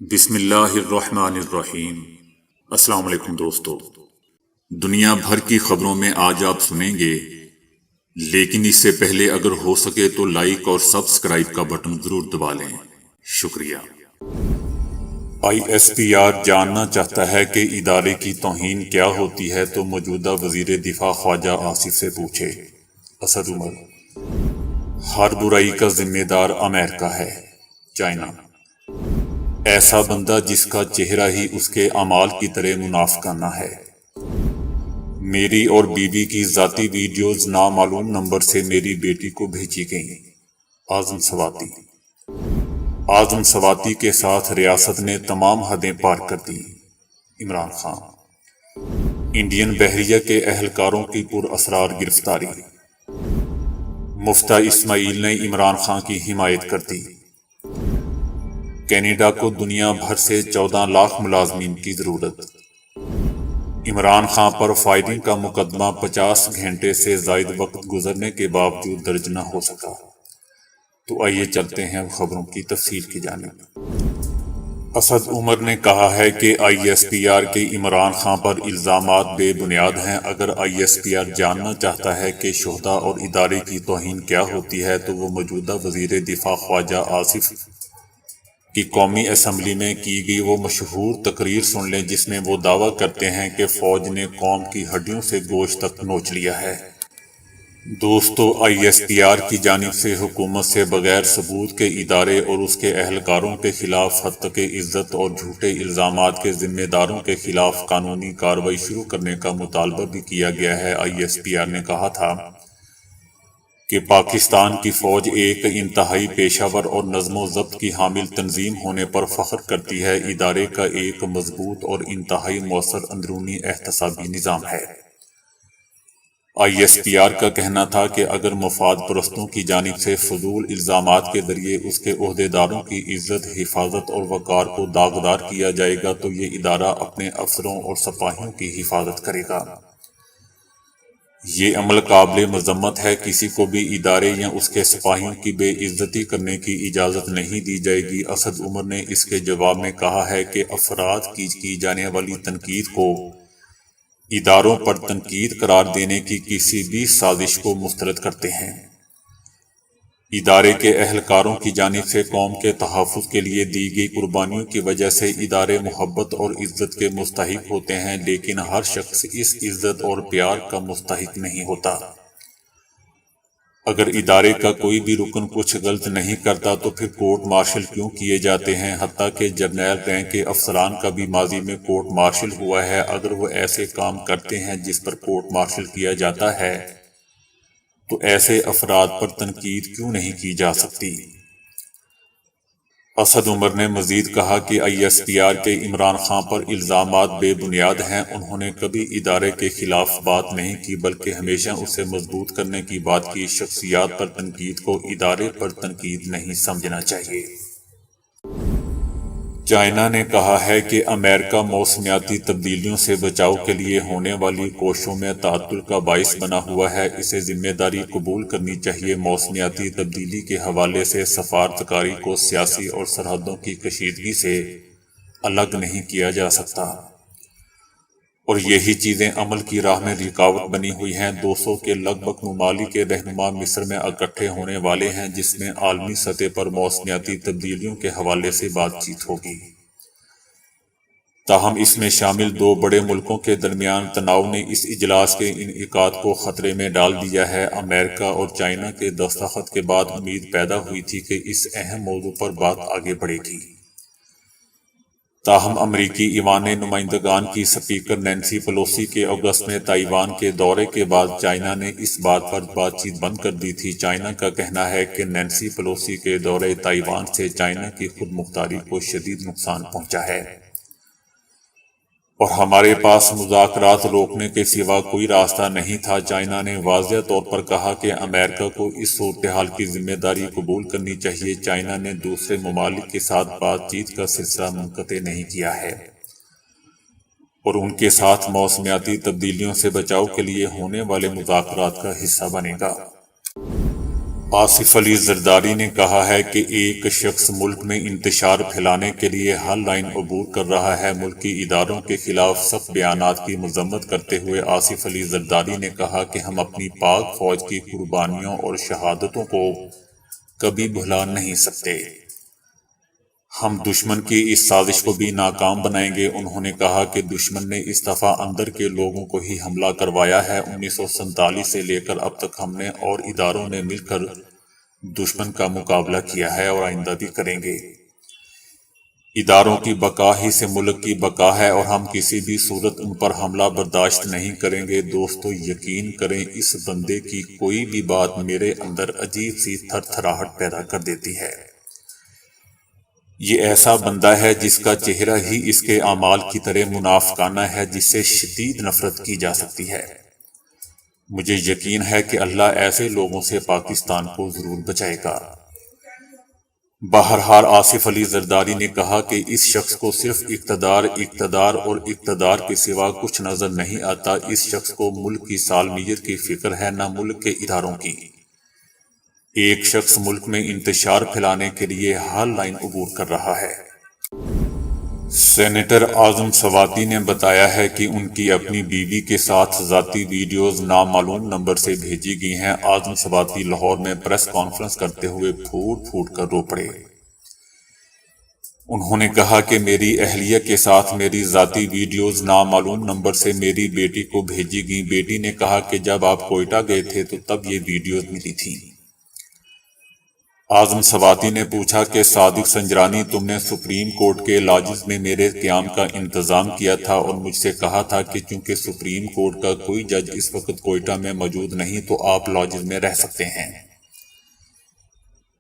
بسم اللہ الرحمن الرحیم۔ السلام علیکم دوستو، دنیا بھر کی خبروں میں آج آپ سنیں گے، لیکن اس سے پہلے اگر ہو سکے تو لائک اور سبسکرائب کا بٹن ضرور دبا لیں۔ شکریہ۔ آئی ایس پی آر جاننا چاہتا ہے کہ ادارے کی توہین کیا ہوتی ہے تو موجودہ وزیر دفاع خواجہ آصف سے پوچھے۔ اسد عمر: ہر برائی کا ذمہ دار امریکہ ہے۔ چائنا: ایسا بندہ جس کا چہرہ ہی اس کے اعمال کی طرح منافقانہ ہے۔ میری اور بیوی کی ذاتی ویڈیوز نامعلوم نمبر سے میری بیٹی کو بھیجی گئیں۔ اعظم سواتی: اعظم سواتی کے ساتھ ریاست نے تمام حدیں پار کر دی۔ عمران خان: انڈین بحریہ کے اہلکاروں کی پراسرار گرفتاری۔ مفتیٰ اسماعیل نے عمران خان کی حمایت کر دی۔ کینیڈا کو دنیا بھر سے 14 لاکھ ملازمین کی ضرورت۔ عمران خان پر فائرنگ کا مقدمہ 50 گھنٹے سے زائد وقت گزرنے کے باوجود درج نہ ہو سکا۔ تو آئیے چلتے ہیں خبروں کی تفصیل کی جانب۔ اسد عمر نے کہا ہے کہ آئی ایس پی آر کے عمران خان پر الزامات بے بنیاد ہیں۔ اگر آئی ایس پی آر جاننا چاہتا ہے کہ شہداء اور ادارے کی توہین کیا ہوتی ہے تو وہ موجودہ وزیر دفاع خواجہ آصف کی قومی اسمبلی میں کی گئی وہ مشہور تقریر سن لیں جس میں وہ دعویٰ کرتے ہیں کہ فوج نے قوم کی ہڈیوں سے گوشت تک نوچ لیا ہے۔ دوستو، آئی ایس پی آر کی جانب سے حکومت سے بغیر ثبوت کے ادارے اور اس کے اہلکاروں کے خلاف ہتک عزت اور جھوٹے الزامات کے ذمہ داروں کے خلاف قانونی کارروائی شروع کرنے کا مطالبہ بھی کیا گیا ہے۔ آئی ایس پی آر نے کہا تھا کہ پاکستان کی فوج ایک انتہائی پیشہ ور اور نظم و ضبط کی حامل تنظیم ہونے پر فخر کرتی ہے۔ ادارے کا ایک مضبوط اور انتہائی مؤثر اندرونی احتسابی نظام ہے۔ آئی ایس پی آر کا کہنا تھا کہ اگر مفاد پرستوں کی جانب سے فضول الزامات کے ذریعے اس کے عہدیداروں کی عزت، حفاظت اور وقار کو داغدار کیا جائے گا تو یہ ادارہ اپنے افسروں اور سپاہیوں کی حفاظت کرے گا۔ یہ عمل قابل مذمت ہے۔ کسی کو بھی ادارے یا اس کے سپاہیوں کی بے عزتی کرنے کی اجازت نہیں دی جائے گی۔ اسد عمر نے اس کے جواب میں کہا ہے کہ افراد کی جانے والی تنقید کو اداروں پر تنقید قرار دینے کی کسی بھی سازش کو مسترد کرتے ہیں۔ ادارے کے اہلکاروں کی جانب سے قوم کے تحفظ کے لیے دی گئی قربانیوں کی وجہ سے ادارے محبت اور عزت کے مستحق ہوتے ہیں، لیکن ہر شخص اس عزت اور پیار کا مستحق نہیں ہوتا۔ اگر ادارے کا کوئی بھی رکن کچھ غلط نہیں کرتا تو پھر کورٹ مارشل کیوں کیے جاتے ہیں؟ حتیٰ کہ جرنیل رینک کے افسران کا بھی ماضی میں کورٹ مارشل ہوا ہے۔ اگر وہ ایسے کام کرتے ہیں جس پر کورٹ مارشل کیا جاتا ہے تو ایسے افراد پر تنقید کیوں نہیں کی جا سکتی؟ اسد عمر نے مزید کہا کہ آئی ایس پی آر کے عمران خان پر الزامات بے بنیاد ہیں۔ انہوں نے کبھی ادارے کے خلاف بات نہیں کی بلکہ ہمیشہ اسے مضبوط کرنے کی بات کی۔ شخصیات پر تنقید کو ادارے پر تنقید نہیں سمجھنا چاہیے۔ چائنا نے کہا ہے کہ امریکہ موسمیاتی تبدیلیوں سے بچاؤ کے لیے ہونے والی کوششوں میں تعطل کا باعث بنا ہوا ہے۔ اسے ذمہ داری قبول کرنی چاہیے۔ موسمیاتی تبدیلی کے حوالے سے سفارتکاری کو سیاسی اور سرحدوں کی کشیدگی سے الگ نہیں کیا جا سکتا، اور یہی چیزیں عمل کی راہ میں رکاوٹ بنی ہوئی ہیں۔ 200 کے لگ بھگ ممالک کے رہنما مصر میں اکٹھے ہونے والے ہیں جس میں عالمی سطح پر موسمیاتی تبدیلیوں کے حوالے سے بات چیت ہوگی۔ تاہم اس میں شامل دو بڑے ملکوں کے درمیان تناؤ نے اس اجلاس کے انعقاد کو خطرے میں ڈال دیا ہے۔ امریکہ اور چائنا کے دستخط کے بعد امید پیدا ہوئی تھی کہ اس اہم موضوع پر بات آگے بڑھے گی۔ تاہم امریکی ایوان نمائندگان کی اسپیکر نینسی پیلوسی کے اگست میں تائیوان کے دورے کے بعد چائنا نے اس بات پر بات چیت بند کر دی تھی۔ چائنا کا کہنا ہے کہ نینسی پیلوسی کے دورے تائیوان سے چائنا کی خود مختاری کو شدید نقصان پہنچا ہے، اور ہمارے پاس مذاکرات روکنے کے سوا کوئی راستہ نہیں تھا۔ چائنا نے واضح طور پر کہا کہ امریکہ کو اس صورتحال کی ذمہ داری قبول کرنی چاہیے۔ چائنا نے دوسرے ممالک کے ساتھ بات چیت کا سلسلہ منقطع نہیں کیا ہے اور ان کے ساتھ موسمیاتی تبدیلیوں سے بچاؤ کے لیے ہونے والے مذاکرات کا حصہ بنے گا۔ آصف علی زرداری نے کہا ہے کہ ایک شخص ملک میں انتشار پھیلانے کے لیے ہر لائن عبور کر رہا ہے۔ ملکی اداروں کے خلاف سخت بیانات کی مذمت کرتے ہوئے آصف علی زرداری نے کہا کہ ہم اپنی پاک فوج کی قربانیوں اور شہادتوں کو کبھی بھلا نہیں سکتے۔ ہم دشمن کی اس سازش کو بھی ناکام بنائیں گے۔ انہوں نے کہا کہ دشمن نے اس دفعہ اندر کے لوگوں کو ہی حملہ کروایا ہے۔ 1947 سے لے کر اب تک ہم نے اور اداروں نے مل کر دشمن کا مقابلہ کیا ہے اور آئندہ بھی کریں گے۔ اداروں کی بقا ہی سے ملک کی بقا ہے اور ہم کسی بھی صورت ان پر حملہ برداشت نہیں کریں گے۔ دوستو، یقین کریں اس بندے کی کوئی بھی بات میرے اندر عجیب سی تھر تھراہٹ پیدا کر دیتی ہے۔ یہ ایسا بندہ ہے جس کا چہرہ ہی اس کے اعمال کی طرح منافقانہ ہے، جس سے شدید نفرت کی جا سکتی ہے۔ مجھے یقین ہے کہ اللہ ایسے لوگوں سے پاکستان کو ضرور بچائے گا۔ بہرحال آصف علی زرداری نے کہا کہ اس شخص کو صرف اقتدار اور اقتدار کے سوا کچھ نظر نہیں آتا۔ اس شخص کو ملک کی سالمیت کی فکر ہے، نہ ملک کے اداروں کی۔ ایک شخص ملک میں انتشار پھیلانے کے لیے ہر لائن عبور کر رہا ہے۔ سینیٹر اعظم سواتی نے بتایا ہے کہ ان کی اپنی بیوی کے ساتھ ذاتی ویڈیوز نامعلوم نمبر سے بھیجی گئی ہیں۔ اعظم سواتی لاہور میں پریس کانفرنس کرتے ہوئے پھوٹ پھوٹ کر رو پڑے۔ انہوں نے کہا کہ میری اہلیہ کے ساتھ میری ذاتی ویڈیوز نامعلوم نمبر سے میری بیٹی کو بھیجی گئیں۔ بیٹی نے کہا کہ جب آپ کوئٹہ گئے تھے تو تب یہ ویڈیوز ملی تھیں۔ اعظم سواتی نے پوچھا کہ صادق سنجرانی، تم نے سپریم کورٹ کے لاجز میں میرے قیام کا انتظام کیا تھا اور مجھ سے کہا تھا کہ چونکہ سپریم کورٹ کا کوئی جج اس وقت کوئٹہ میں موجود نہیں تو آپ لاجز میں رہ سکتے ہیں۔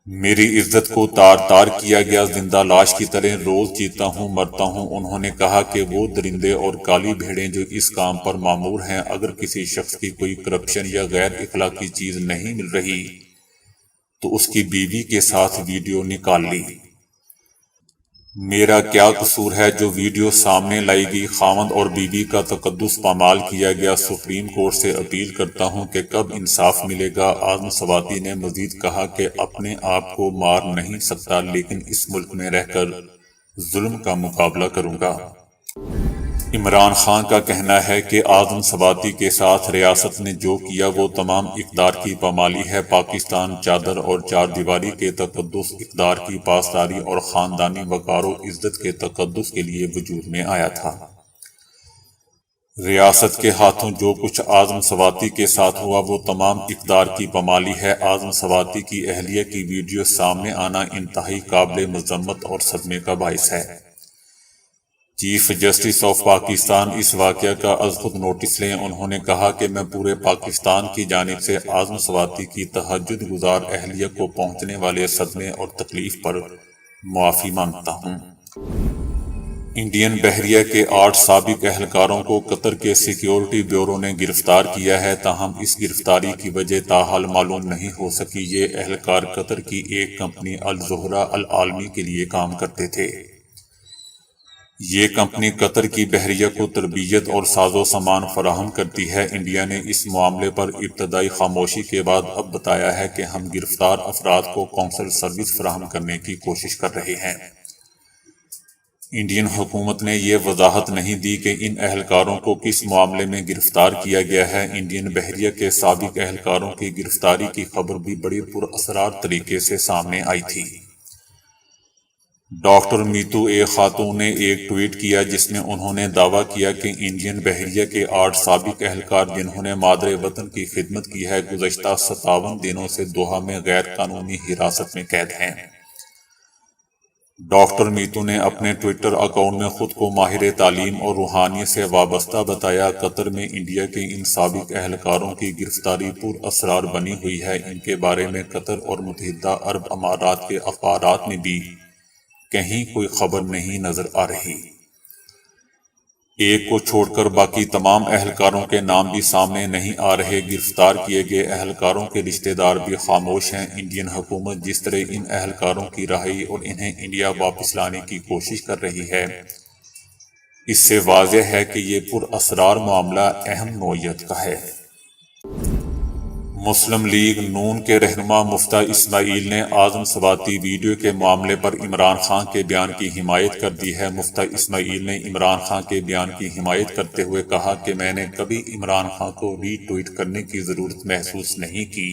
میری عزت کو تار تار کیا گیا، زندہ لاش کی طرح روز جیتا ہوں مرتا ہوں۔ انہوں نے کہا کہ وہ درندے اور کالی بھیڑیں جو اس کام پر مامور ہیں، اگر کسی شخص کی کوئی کرپشن یا غیر اخلاقی چیز نہیں مل رہی تو اس کی بیوی کے ساتھ ویڈیو نکال لی۔ میرا کیا قصور ہے جو ویڈیو سامنے لائی گئی؟ خاوند اور بیوی کا تقدس پامال کیا گیا۔ سپریم کورٹ سے اپیل کرتا ہوں کہ کب انصاف ملے گا؟ اعظم سواتی نے مزید کہا کہ اپنے آپ کو مار نہیں سکتا لیکن اس ملک میں رہ کر ظلم کا مقابلہ کروں گا۔ عمران خان کا کہنا ہے کہ اعظم سواتی کے ساتھ ریاست نے جو کیا وہ تمام اقدار کی پامالی ہے۔ پاکستان چادر اور چار دیواری کے تقدس، اقدار کی پاسداری اور خاندانی وقار و عزت کے تقدس کے لیے وجود میں آیا تھا۔ ریاست کے ہاتھوں جو کچھ اعظم سواتی کے ساتھ ہوا وہ تمام اقدار کی پامالی ہے۔ اعظم سواتی کی اہلیہ کی ویڈیو سامنے آنا انتہائی قابل مذمت اور صدمے کا باعث ہے۔ چیف جسٹس آف پاکستان اس واقعہ کا از خود نوٹس لیں۔ انہوں نے کہا کہ میں پورے پاکستان کی جانب سے اعظم سواتی کی تہجد گزار اہلیہ کو پہنچنے والے صدمے اور تکلیف پر معافی مانگتا ہوں۔ انڈین بحریہ کے 8 سابق اہلکاروں کو قطر کے سیکیورٹی بیورو نے گرفتار کیا ہے، تاہم اس گرفتاری کی وجہ تاحال معلوم نہیں ہو سکی۔ یہ اہلکار قطر کی ایک کمپنی الزہرہ العالمی کے لیے کام کرتے تھے۔ یہ کمپنی قطر کی بحریہ کو تربیت اور ساز و سامان فراہم کرتی ہے۔ انڈیا نے اس معاملے پر ابتدائی خاموشی کے بعد اب بتایا ہے کہ ہم گرفتار افراد کو قونصل سروس فراہم کرنے کی کوشش کر رہے ہیں۔ انڈین حکومت نے یہ وضاحت نہیں دی کہ ان اہلکاروں کو کس معاملے میں گرفتار کیا گیا ہے۔ انڈین بحریہ کے سابق اہلکاروں کی گرفتاری کی خبر بھی بڑی پر اسرار طریقے سے سامنے آئی تھی۔ ڈاکٹر میتو اے خاتون نے ایک ٹویٹ کیا جس میں انہوں نے دعویٰ کیا کہ انڈین بحریہ کے 8 سابق اہلکار جنہوں نے مادر وطن کی خدمت کی ہے گزشتہ 57 دنوں سے دوحہ میں غیر قانونی حراست میں قید ہیں۔ ڈاکٹر میتو نے اپنے ٹویٹر اکاؤنٹ میں خود کو ماہر تعلیم اور روحانیت سے وابستہ بتایا۔ قطر میں انڈیا کے ان سابق اہلکاروں کی گرفتاری پر اسرار بنی ہوئی ہے۔ ان کے بارے میں قطر اور متحدہ عرب امارات کے اخبارات میں بھی کہیں کوئی خبر نہیں نظر آ رہی۔ ایک کو چھوڑ کر باقی تمام اہلکاروں کے نام بھی سامنے نہیں آ رہے۔ گرفتار کیے گئے اہلکاروں کے رشتہ دار بھی خاموش ہیں۔ انڈین حکومت جس طرح ان اہلکاروں کی رہائی اور انہیں انڈیا واپس لانے کی کوشش کر رہی ہے، اس سے واضح ہے کہ یہ پر اسرار معاملہ اہم نوعیت کا ہے۔ مسلم لیگ نون کے رہنما مفتیٰ اسماعیل نے اعظم سواتی ویڈیو کے معاملے پر عمران خان کے بیان کی حمایت کر دی ہے۔ مفتیٰ اسماعیل نے عمران خان کے بیان کی حمایت کرتے ہوئے کہا کہ میں نے کبھی عمران خان کو ری ٹویٹ کرنے کی ضرورت محسوس نہیں کی،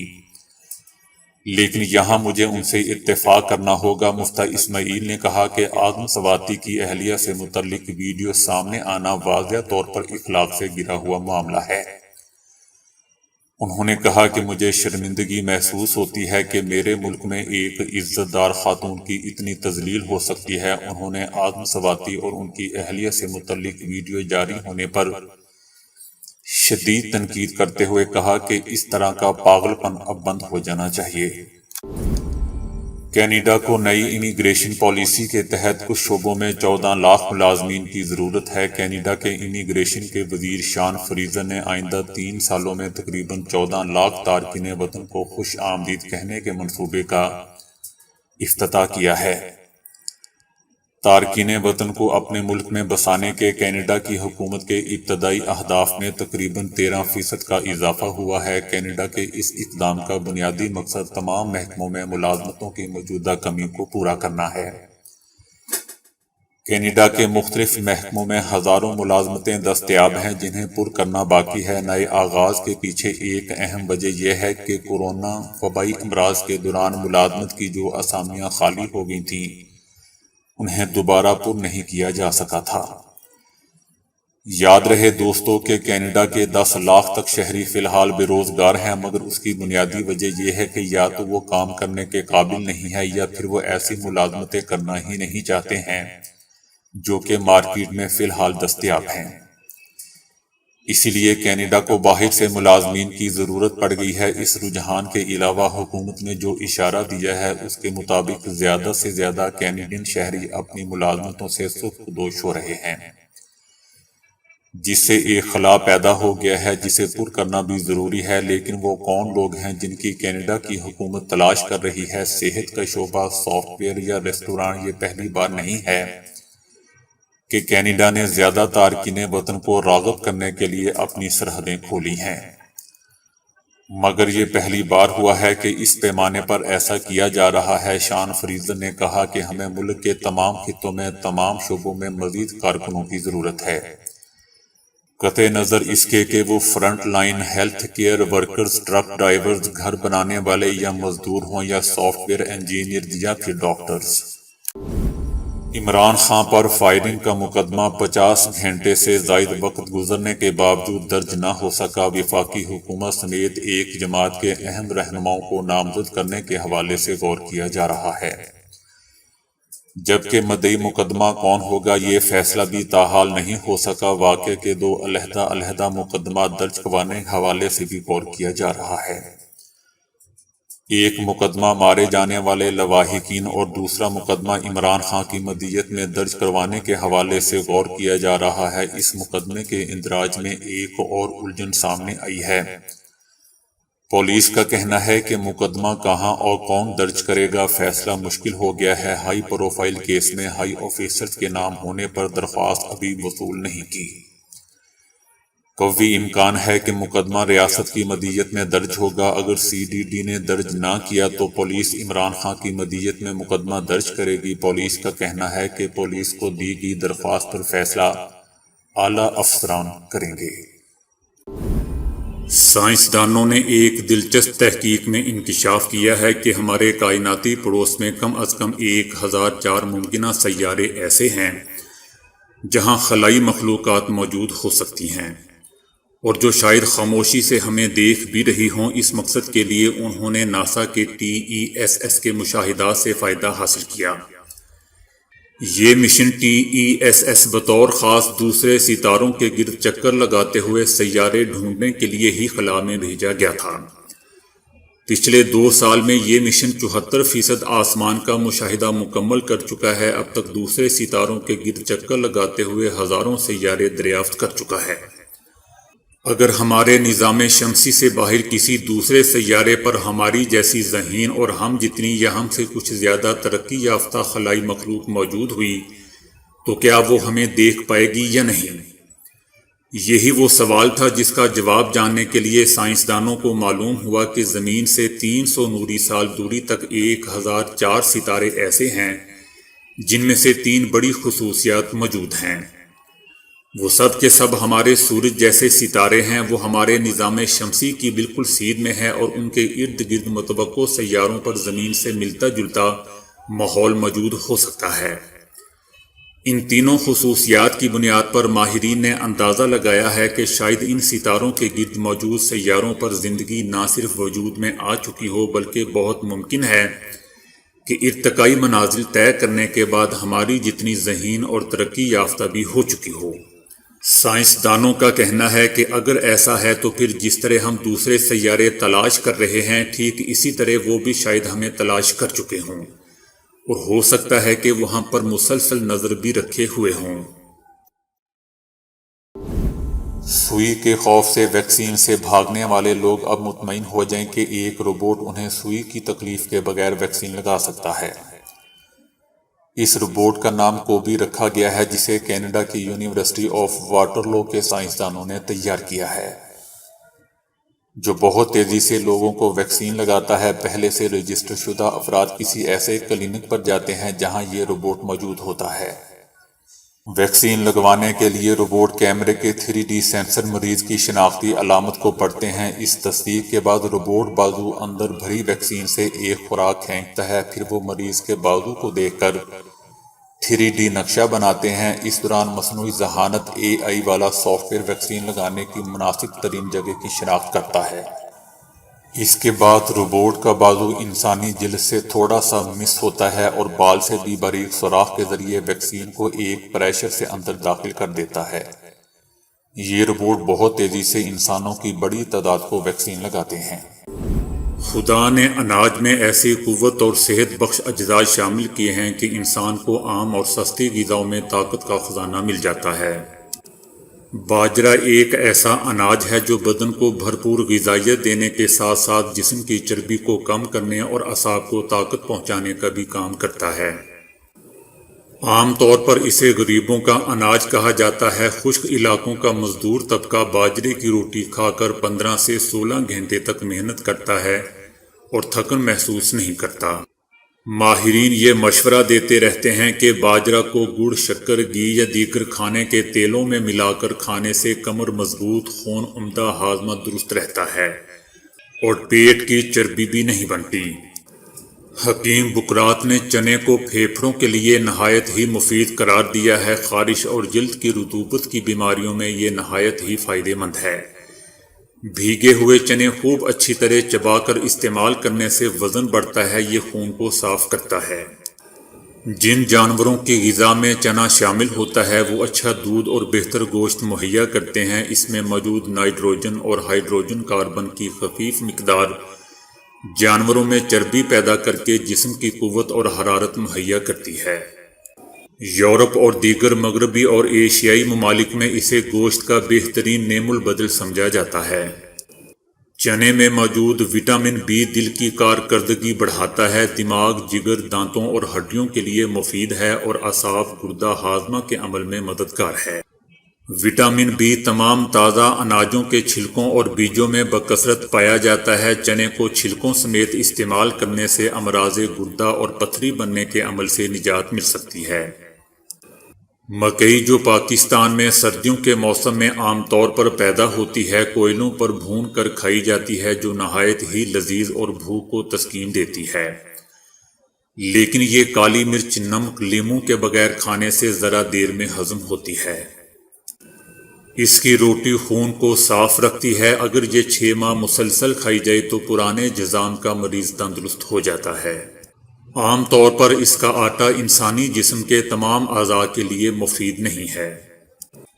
لیکن یہاں مجھے ان سے اتفاق کرنا ہوگا۔ مفتیٰ اسماعیل نے کہا کہ اعظم سواتی کی اہلیہ سے متعلق ویڈیو سامنے آنا واضح طور پر اخلاق سے گرا ہوا معاملہ ہے۔ انہوں نے کہا کہ مجھے شرمندگی محسوس ہوتی ہے کہ میرے ملک میں ایک عزت دار خاتون کی اتنی تذلیل ہو سکتی ہے۔ انہوں نے اعظم سواتی اور ان کی اہلیہ سے متعلق ویڈیو جاری ہونے پر شدید تنقید کرتے ہوئے کہا کہ اس طرح کا پاگل پن اب بند ہو جانا چاہیے۔ کینیڈا کو نئی امیگریشن پالیسی کے تحت کچھ شعبوں میں 14 لاکھ ملازمین کی ضرورت ہے۔ کینیڈا کے امیگریشن کے وزیر شان فریزر نے آئندہ 3 سالوں میں تقریباً 14 لاکھ تارکین وطن کو خوش آمدید کہنے کے منصوبے کا افتتاح کیا ہے۔ تارکین وطن کو اپنے ملک میں بسانے کے کینیڈا کی حکومت کے ابتدائی اہداف میں تقریباً 13% کا اضافہ ہوا ہے۔ کینیڈا کے اس اقدام کا بنیادی مقصد تمام محکموں میں ملازمتوں کی موجودہ کمی کو پورا کرنا ہے۔ کینیڈا کے مختلف محکموں میں ہزاروں ملازمتیں دستیاب ہیں جنہیں پر کرنا باقی ہے۔ نئے آغاز کے پیچھے ایک اہم وجہ یہ ہے کہ کورونا وبائی امراض کے دوران ملازمت کی جو اسامیاں خالی ہو گئی تھیں انہیں دوبارہ پر نہیں کیا جا سکا تھا۔ یاد رہے دوستو کہ کینیڈا کے 10 لاکھ تک شہری فی الحال بے روزگار ہیں، مگر اس کی بنیادی وجہ یہ ہے کہ یا تو وہ کام کرنے کے قابل نہیں ہے یا پھر وہ ایسی ملازمتیں کرنا ہی نہیں چاہتے ہیں جو کہ مارکیٹ میں فی الحال دستیاب ہیں۔ اسی لیے کینیڈا کو باہر سے ملازمین کی ضرورت پڑ گئی ہے۔ اس رجحان کے علاوہ حکومت نے جو اشارہ دیا ہے اس کے مطابق زیادہ سے زیادہ کینیڈین شہری اپنی ملازمتوں سے سرخدوش ہو رہے ہیں، جس سے ایک خلا پیدا ہو گیا ہے جسے پر کرنا بھی ضروری ہے۔ لیکن وہ کون لوگ ہیں جن کی کینیڈا کی حکومت تلاش کر رہی ہے؟ صحت کا شعبہ، سافٹ ویئر یا ریسٹوران۔ یہ پہلی بار نہیں ہے کہ کینیڈا نے زیادہ تارکین وطن کو راغب کرنے کے لیے اپنی سرحدیں کھولی ہیں، مگر یہ پہلی بار ہوا ہے کہ اس پیمانے پر ایسا کیا جا رہا ہے۔ شان فریزر نے کہا کہ ہمیں ملک کے تمام خطوں میں تمام شعبوں میں مزید کارکنوں کی ضرورت ہے، قطع نظر اس کے کہ وہ front line health care workers, truck drivers, گھر بنانے والے یا مزدور ہوں یا سافٹ ویئر انجینئر یا پھر ڈاکٹرز۔ عمران خان پر فائرنگ کا مقدمہ 50 گھنٹے سے زائد وقت گزرنے کے باوجود درج نہ ہو سکا۔ وفاقی حکومت سمیت ایک جماعت کے اہم رہنماؤں کو نامزد کرنے کے حوالے سے غور کیا جا رہا ہے، جبکہ مدعی مقدمہ کون ہوگا یہ فیصلہ بھی تاحال نہیں ہو سکا۔ واقعے کے 2 علیحدہ مقدمات درج کروانے کے حوالے سے بھی غور کیا جا رہا ہے۔ ایک مقدمہ مارے جانے والے لواحقین اور دوسرا مقدمہ عمران خان کی مدیت میں درج کروانے کے حوالے سے غور کیا جا رہا ہے۔ اس مقدمے کے اندراج میں ایک اور الجھن سامنے آئی ہے۔ پولیس کا کہنا ہے کہ مقدمہ کہاں اور کون درج کرے گا فیصلہ مشکل ہو گیا ہے۔ ہائی پروفائل کیس میں ہائی آفیسرز کے نام ہونے پر درخواست ابھی وصول نہیں کی۔ قوی امکان ہے کہ مقدمہ ریاست کی مدیت میں درج ہوگا۔ اگر سی ڈی ڈی نے درج نہ کیا تو پولیس عمران خان کی مدیت میں مقدمہ درج کرے گی۔ پولیس کا کہنا ہے کہ پولیس کو دی گئی درخواست پر فیصلہ اعلیٰ افسران کریں گے۔ سائنسدانوں نے ایک دلچسپ تحقیق میں انکشاف کیا ہے کہ ہمارے کائناتی پڑوس میں کم از کم 1004 ممکنہ سیارے ایسے ہیں جہاں خلائی مخلوقات موجود ہو سکتی ہیں، اور جو شاید خاموشی سے ہمیں دیکھ بھی رہی ہوں۔ اس مقصد کے لیے انہوں نے ناسا کے TESS کے مشاہدات سے فائدہ حاصل کیا۔ یہ مشن TESS بطور خاص دوسرے ستاروں کے گرد چکر لگاتے ہوئے سیارے ڈھونڈنے کے لیے ہی خلا میں بھیجا گیا تھا۔ پچھلے 2 سال میں یہ مشن 74% آسمان کا مشاہدہ مکمل کر چکا ہے۔ اب تک دوسرے ستاروں کے گرد چکر لگاتے ہوئے ہزاروں سیارے دریافت کر چکا ہے۔ اگر ہمارے نظام شمسی سے باہر کسی دوسرے سیارے پر ہماری جیسی ذہین اور ہم جتنی یا ہم سے کچھ زیادہ ترقی یافتہ خلائی مخلوق موجود ہوئی تو کیا وہ ہمیں دیکھ پائے گی یا نہیں؟ یہی وہ سوال تھا جس کا جواب جاننے کے لیے سائنسدانوں کو معلوم ہوا کہ زمین سے 300 نوری سال دوری تک 1004 ستارے ایسے ہیں جن میں سے 3 بڑی خصوصیات موجود ہیں۔ وہ سب کے سب ہمارے سورج جیسے ستارے ہیں۔ وہ ہمارے نظام شمسی کی بالکل سیدھ میں ہے اور ان کے ارد گرد متوقع سیاروں پر زمین سے ملتا جلتا ماحول موجود ہو سکتا ہے۔ ان تینوں خصوصیات کی بنیاد پر ماہرین نے اندازہ لگایا ہے کہ شاید ان ستاروں کے گرد موجود سیاروں پر زندگی نہ صرف وجود میں آ چکی ہو بلکہ بہت ممکن ہے کہ ارتقائی منازل طے کرنے کے بعد ہماری جتنی ذہین اور ترقی یافتہ بھی ہو چکی ہو۔ سائنسدانوں کا کہنا ہے کہ اگر ایسا ہے تو پھر جس طرح ہم دوسرے سیارے تلاش کر رہے ہیں ٹھیک اسی طرح وہ بھی شاید ہمیں تلاش کر چکے ہوں، اور ہو سکتا ہے کہ وہ ہم پر مسلسل نظر بھی رکھے ہوئے ہوں۔ سوئی کے خوف سے ویکسین سے بھاگنے والے لوگ اب مطمئن ہو جائیں کہ ایک روبوٹ انہیں سوئی کی تکلیف کے بغیر ویکسین لگا سکتا ہے۔ اس روبوٹ کا نام کوبی رکھا گیا ہے جسے کینیڈا کی یونیورسٹی آف واٹرلو کے سائنسدانوں نے تیار کیا ہے، جو بہت تیزی سے لوگوں کو ویکسین لگاتا ہے۔ پہلے سے رجسٹر شدہ افراد کسی ایسے کلینک پر جاتے ہیں جہاں یہ روبوٹ موجود ہوتا ہے۔ ویکسین لگوانے کے لیے روبوٹ کیمرے کے 3D سینسر مریض کی شناختی علامت کو پڑھتے ہیں۔ اس تصدیق کے بعد روبوٹ بازو اندر بھری ویکسین سے ایک خوراک کھینچتا ہے، پھر وہ مریض کے بازو کو دیکھ کر 3D نقشہ بناتے ہیں۔ اس دوران مصنوعی ذہانت AI والا سافٹ ویئر ویکسین لگانے کی مناسب ترین جگہ کی شناخت کرتا ہے۔ اس کے بعد روبوٹ کا بازو انسانی جلد سے تھوڑا سا مس ہوتا ہے اور بال سے بھی باریک سوراخ کے ذریعے ویکسین کو ایک پریشر سے اندر داخل کر دیتا ہے۔ یہ روبوٹ بہت تیزی سے انسانوں کی بڑی تعداد کو ویکسین لگاتے ہیں۔ خدا نے اناج میں ایسی قوت اور صحت بخش اجزاء شامل کیے ہیں کہ انسان کو عام اور سستی غذاؤں میں طاقت کا خزانہ مل جاتا ہے۔ باجرہ ایک ایسا اناج ہے جو بدن کو بھرپور غذائیت دینے کے ساتھ ساتھ جسم کی چربی کو کم کرنے اور اعصاب کو طاقت پہنچانے کا بھی کام کرتا ہے۔ عام طور پر اسے غریبوں کا اناج کہا جاتا ہے۔ خشک علاقوں کا مزدور طبقہ باجرے کی روٹی کھا کر 15 سے 16 گھنٹے تک محنت کرتا ہے اور تھکن محسوس نہیں کرتا۔ ماہرین یہ مشورہ دیتے رہتے ہیں کہ باجرہ کو گڑ، شکر، گھی یا دیگر کھانے کے تیلوں میں ملا کر کھانے سے کمر مضبوط، خون عمدہ، ہاضمہ درست رہتا ہے اور پیٹ کی چربی بھی نہیں بنتی۔ حکیم بکرات نے چنے کو پھیپھڑوں کے لیے نہایت ہی مفید قرار دیا ہے۔ خارش اور جلد کی رطوبت کی بیماریوں میں یہ نہایت ہی فائدہ مند ہے۔ بھیگے ہوئے چنے خوب اچھی طرح چبا کر استعمال کرنے سے وزن بڑھتا ہے۔ یہ خون کو صاف کرتا ہے۔ جن جانوروں کی غذا میں چنا شامل ہوتا ہے وہ اچھا دودھ اور بہتر گوشت مہیا کرتے ہیں۔ اس میں موجود نائٹروجن اور ہائیڈروجن کاربن کی خفیف مقدار جانوروں میں چربی پیدا کر کے جسم کی قوت اور حرارت مہیا کرتی ہے۔ یورپ اور دیگر مغربی اور ایشیائی ممالک میں اسے گوشت کا بہترین نعم البدل سمجھا جاتا ہے۔ چنے میں موجود وٹامن B دل کی کارکردگی بڑھاتا ہے، دماغ، جگر، دانتوں اور ہڈیوں کے لیے مفید ہے اور اعصاب، گردہ ہاضمہ کے عمل میں مددگار ہے۔ وٹامن B تمام تازہ اناجوں کے چھلکوں اور بیجوں میں بکثرت پایا جاتا ہے۔ چنے کو چھلکوں سمیت استعمال کرنے سے امراض گردہ اور پتھری بننے کے عمل سے نجات مل سکتی ہے۔ مکئی جو پاکستان میں سردیوں کے موسم میں عام طور پر پیدا ہوتی ہے، کوئلوں پر بھون کر کھائی جاتی ہے جو نہایت ہی لذیذ اور بھوک کو تسکین دیتی ہے۔ لیکن یہ کالی مرچ، نمک، لیموں کے بغیر کھانے سے ذرا دیر میں ہضم ہوتی ہے۔ اس کی روٹی خون کو صاف رکھتی ہے۔ اگر یہ 6 ماہ مسلسل کھائی جائے تو پرانے جذام کا مریض تندرست ہو جاتا ہے۔ عام طور پر اس کا آٹا انسانی جسم کے تمام اعضاء کے لیے مفید نہیں ہے۔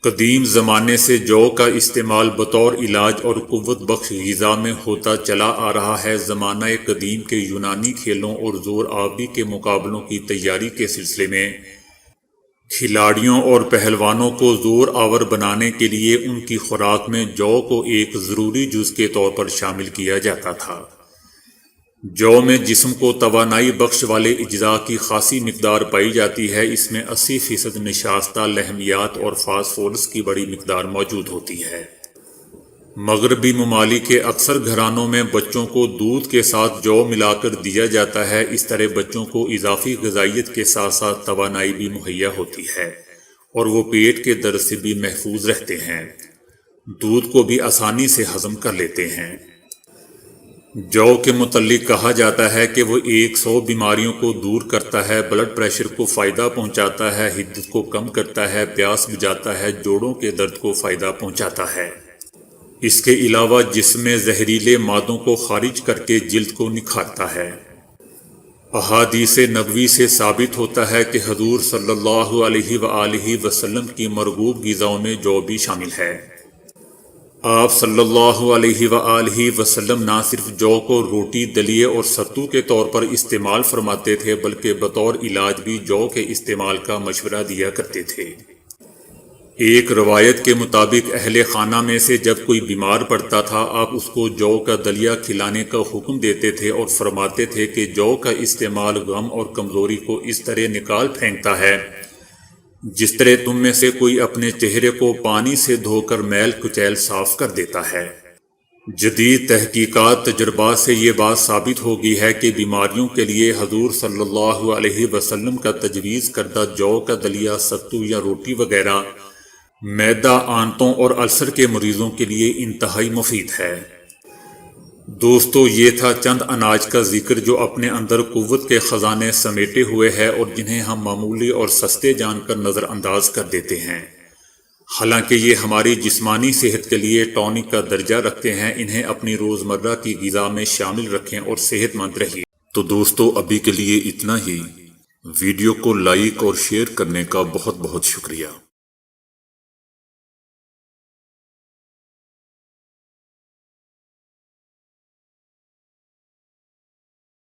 قدیم زمانے سے جو کا استعمال بطور علاج اور قوت بخش غذا میں ہوتا چلا آ رہا ہے۔ زمانہ قدیم کے یونانی کھیلوں اور زور آوری کے مقابلوں کی تیاری کے سلسلے میں کھلاڑیوں اور پہلوانوں کو زور آور بنانے کے لیے ان کی خوراک میں جو کو ایک ضروری جز کے طور پر شامل کیا جاتا تھا۔ جو میں جسم کو توانائی بخش والے اجزاء کی خاصی مقدار پائی جاتی ہے، اس میں 80% نشاستہ لحمیات اور فاسفورس کی بڑی مقدار موجود ہوتی ہے۔ مغربی ممالک کے اکثر گھرانوں میں بچوں کو دودھ کے ساتھ جو ملا کر دیا جاتا ہے، اس طرح بچوں کو اضافی غذائیت کے ساتھ ساتھ توانائی بھی مہیا ہوتی ہے اور وہ پیٹ کے درد سے بھی محفوظ رہتے ہیں، دودھ کو بھی آسانی سے ہضم کر لیتے ہیں۔ جو کے متعلق کہا جاتا ہے کہ وہ 100 بیماریوں کو دور کرتا ہے، بلڈ پریشر کو فائدہ پہنچاتا ہے، حدت کو کم کرتا ہے، پیاس بجھاتا ہے، جوڑوں کے درد کو فائدہ پہنچاتا ہے۔ اس کے علاوہ جسم میں زہریلے مادوں کو خارج کر کے جلد کو نکھارتا ہے۔ احادیث نبوی سے ثابت ہوتا ہے کہ حضور صلی اللہ علیہ وآلہ وسلم کی مرغوب غذاؤں میں جو بھی شامل ہے۔ آپ صلی اللہ علیہ وآلہ وسلم نہ صرف جو کو روٹی، دلیے اور ستو کے طور پر استعمال فرماتے تھے، بلکہ بطور علاج بھی جو کے استعمال کا مشورہ دیا کرتے تھے۔ ایک روایت کے مطابق اہل خانہ میں سے جب کوئی بیمار پڑتا تھا، آپ اس کو جو کا دلیہ کھلانے کا حکم دیتے تھے اور فرماتے تھے کہ جو کا استعمال غم اور کمزوری کو اس طرح نکال پھینکتا ہے جس طرح تم میں سے کوئی اپنے چہرے کو پانی سے دھو کر میل کچیل صاف کر دیتا ہے۔ جدید تحقیقات تجربات سے یہ بات ثابت ہو گئی ہے کہ بیماریوں کے لیے حضور صلی اللہ علیہ وسلم کا تجویز کردہ جو کا دلیہ، ستو یا روٹی وغیرہ معدہ، آنتوں اور السر کے مریضوں کے لیے انتہائی مفید ہے۔ دوستو، یہ تھا چند اناج کا ذکر جو اپنے اندر قوت کے خزانے سمیٹے ہوئے ہے اور جنہیں ہم معمولی اور سستے جان کر نظر انداز کر دیتے ہیں، حالانکہ یہ ہماری جسمانی صحت کے لیے ٹونک کا درجہ رکھتے ہیں۔ انہیں اپنی روزمرہ کی غذا میں شامل رکھیں اور صحت مند رہیے۔ تو دوستو، ابھی کے لیے اتنا ہی۔ ویڈیو کو لائک اور شیئر کرنے کا بہت بہت شکریہ۔